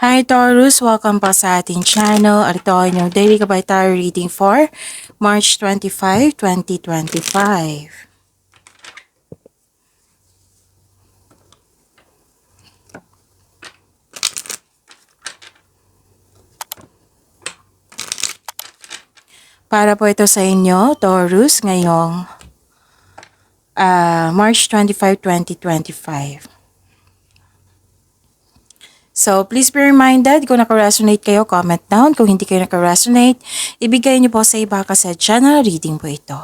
Hi Taurus! Welcome pa sa ating channel. At ito ay inyong daily gabay tarot reading for March 25, 2025. Para po ito sa inyo, Taurus, ngayong March 25, 2025. So, please be reminded, kung naka-resonate kayo, comment down. Kung hindi kayo naka-resonate, ibigay niyo po sa iba kasi channel reading po ito.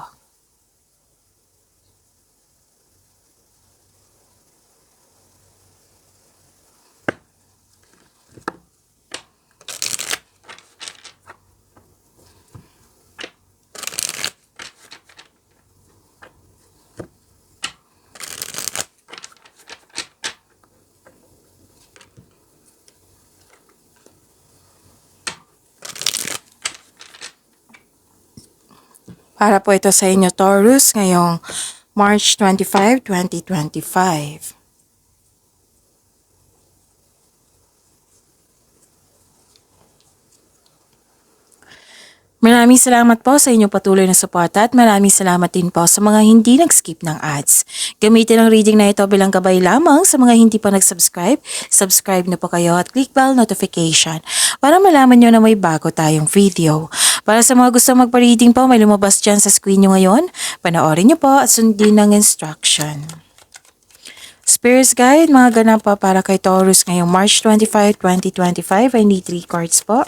Para po ito sa inyo, Taurus, ngayong March 25, 2025. Maraming salamat po sa inyong patuloy na suporta at maraming salamat din po sa mga hindi nag-skip ng ads. Gamitin ang reading na ito bilang gabay lamang sa mga hindi pa nag-subscribe. Subscribe na po kayo at click bell notification para malaman nyo na may bago tayong video. Para sa mga gusto magpa-reading po, may lumabas dyan sa screen nyo ngayon. Panoorin nyo po at sundin ng instruction. Spirits Guide, mga ganap po para kay Taurus ngayong March 25, 2025. I need 3 cards po.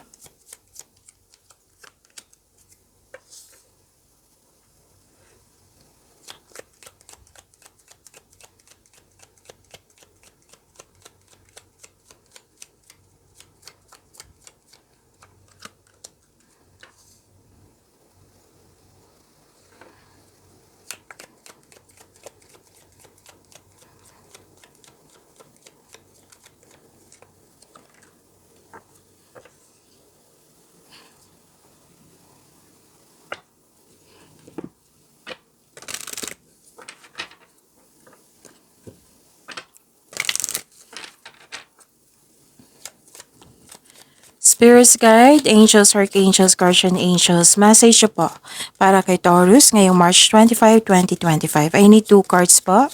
Spirits Guide, Angels, Archangels, Guardian Angels, message po para kay Taurus ngayong March 25, 2025. I need 2 cards po.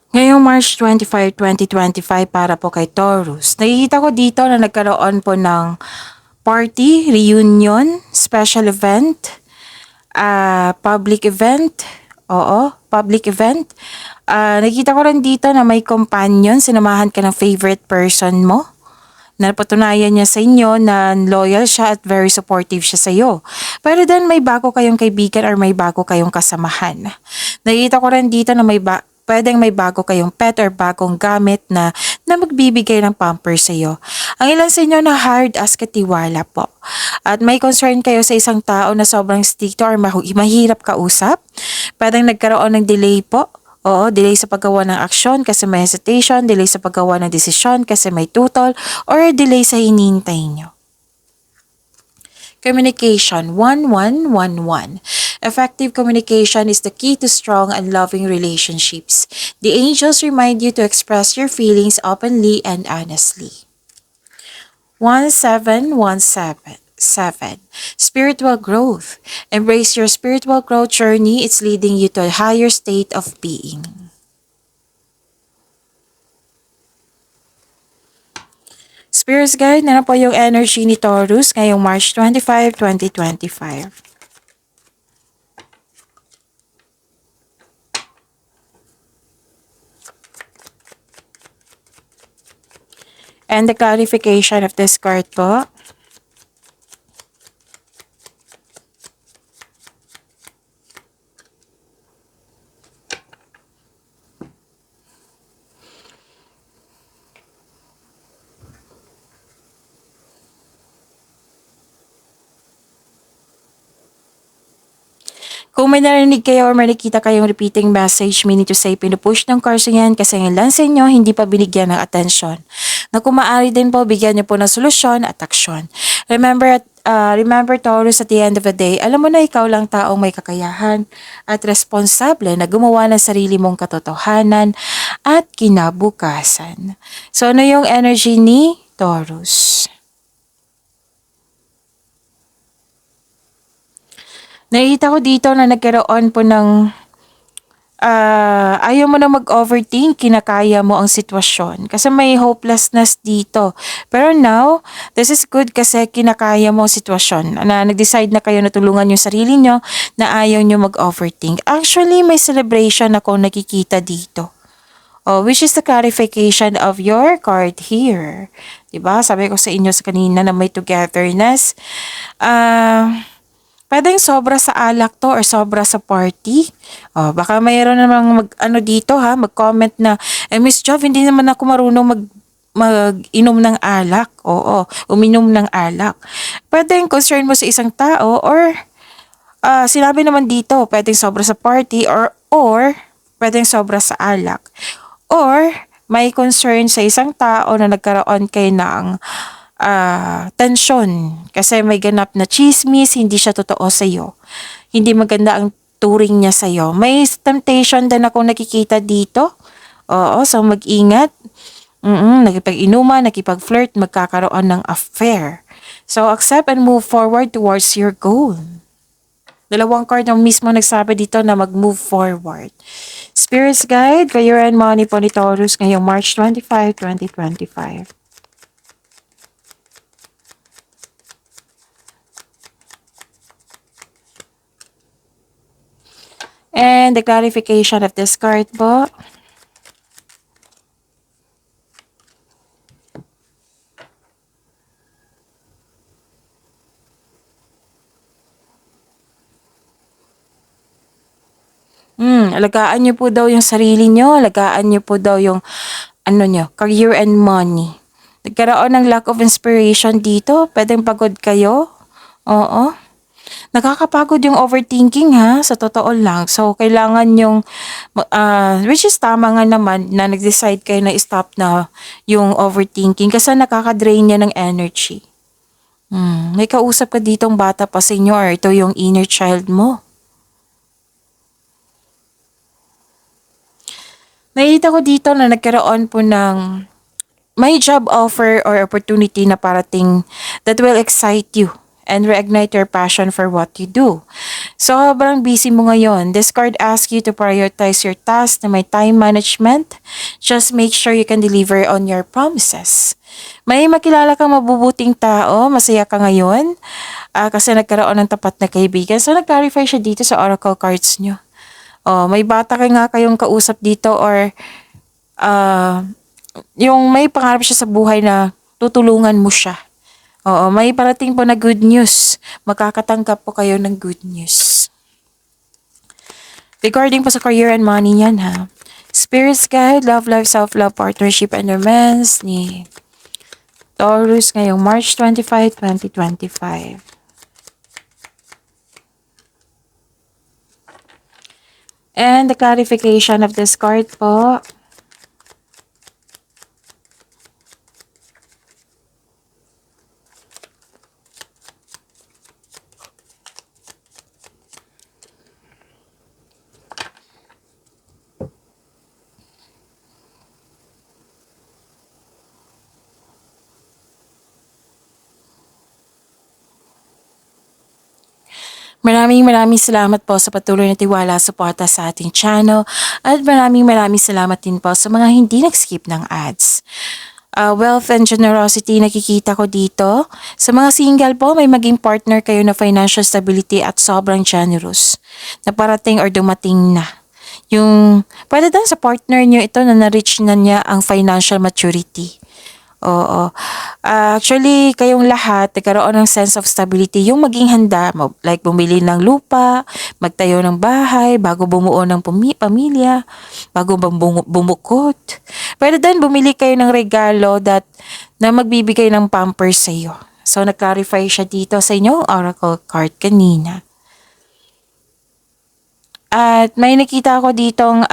Ngayong March 25, 2025 para po kay Taurus. Nakikita ko dito na nagkaroon po ng party, reunion, special event, public event. Oo, public event. Nakikita ko rin dito na may companion, sinamahan ka ng favorite person mo. Napatunayan niya sa inyo na loyal siya at very supportive siya sa iyo. Pero then may bago kayong kaibigan or may bago kayong kasamahan. Nakikita ko rin dito na pwedeng may bago kayong pet or bagong gamit na magbibigay ng pamper sa iyo. Ang ilan sa inyo na hard as katiwala po. At may concern kayo sa isang tao na sobrang stricto or mahirap kausap. Pwedeng nagkaroon ng delay po. Oo, delay sa paggawa ng aksyon kasi may hesitation, delay sa paggawa ng desisyon kasi may tutol, or delay sa hinihintay nyo. Communication 1111. Effective communication is the key to strong and loving relationships. The angels remind you to express your feelings openly and honestly. 1717. Spiritual growth. Embrace your spiritual growth journey. It's leading you to a higher state of being. Spirits Guide, na po yung energy ni Taurus ngayong March 25, 2025. And the clarification of this card po. Kung may narinig kayo or may nakita kayong repeating message, meaning to say, pinupush ng cards yan kasi ang ilan sa inyo hindi pa binigyan ng atensyon. Na kung maaari din po, bigyan niyo po ng solusyon at aksyon. Remember Taurus, at the end of the day, alam mo na ikaw lang taong may kakayahan at responsable na gumawa ng sarili mong katotohanan at kinabukasan. So ano yung energy ni Taurus? Nakita ko dito na nagkaroon po ng ayaw mo na mag-overthink, kinakaya mo ang sitwasyon. Kasi may hopelessness dito. Pero now, this is good kasi kinakaya mo ang sitwasyon. Na nag-decide na kayo na tulungan yung sarili nyo na ayaw nyo mag-overthink. Actually, may celebration ako nakikita dito. Which is the clarification of your card here. Diba? Sabi ko sa inyo sa kanina na may togetherness. Pwedeng sobra sa alak to or sobra sa party. Baka mayroon namang mag-comment na, Miss Jov, hindi naman ako marunong mag-inom ng alak. Oo, uminom ng alak. Pwedeng concern mo sa isang tao or sinabi naman dito, pwedeng sobra sa party or pwedeng sobra sa alak. Or may concern sa isang tao na nagkaroon kayo ng tensyon kasi may ganap na chismis, hindi siya totoo sa'yo. Hindi maganda ang turing niya sa'yo. May temptation din ako nakikita dito. Oo, so mag-ingat. Nakipag-inuman, nakipag-flirt, magkakaroon ng affair. So accept and move forward towards your goal. Dalawang card na mismo nagsabi dito na mag-move forward. Spirits Guide, Career and Money po ni Taurus ngayong March 25, 2025. And the clarification of this card po. Alagaan niyo po daw yung sarili niyo, alagaan niyo po daw yung career and money. Nagkaroon ng lack of inspiration dito, pwedeng pagod kayo. Oo. Nakakapagod yung overthinking sa totoo lang. So, kailangan yung, which is tama nga naman na nag-decide kayo na stop na yung overthinking kasi nakaka-drain niya ng energy. May kausap ka ditong bata pa sa inyo or ito yung inner child mo. Nakita ko dito na nagkaroon po ng may job offer or opportunity na parating that will excite you and reignite your passion for what you do. So, sobrang busy mo ngayon. This card asks you to prioritize your tasks na may time management. Just make sure you can deliver on your promises. May makilala kang mabubuting tao, masaya ka ngayon kasi nagkaroon ng tapat na kaibigan. So, nag-clarify siya dito sa oracle cards nyo. May bata ka nga kayong kausap dito or yung may pangarap siya sa buhay na tutulungan mo siya. May parating po na good news. Makakatanggap po kayo ng good news. Regarding po sa career and money niyan Spirits Guide, Love Life, Self-Love, Partnership and Romance ni Taurus ngayong March 25, 2025. And the clarification of this card po. Maraming salamat po sa patuloy na tiwala suporta sa ating channel at maraming salamat din po sa mga hindi nag-skip ng ads. Wealth and generosity nakikita ko dito. Sa mga single po, may maging partner kayo na financial stability at sobrang generous na parating or dumating na. Yung pwede din sa partner nyo ito na na-reach na niya ang financial maturity. Oo. Actually, kayong lahat, nagkaroon ng sense of stability. Yung maging handa, like bumili ng lupa, magtayo ng bahay, bago bumuo ng pamilya, bago bumukod. Pwede din bumili kayo ng regalo na magbibigay ng pampers sa iyo. So, nag-clarify siya dito sa inyong oracle card kanina. At may nakita ako ditong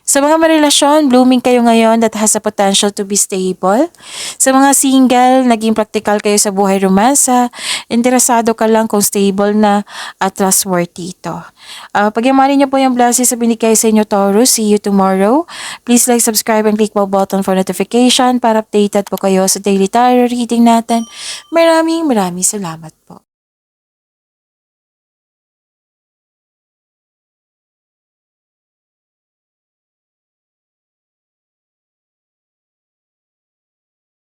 sa mga marelasyon, blooming kayo ngayon that has a potential to be stable. Sa mga single, naging practical kayo sa buhay romansa. Interesado ka lang kung stable na at trustworthy ito. Pagyamanin niyo po yung blessings sa binigay sa inyo, Taurus. See you tomorrow. Please like, subscribe, and click bell button for notification para updated po kayo sa daily tarot reading natin. Maraming salamat po.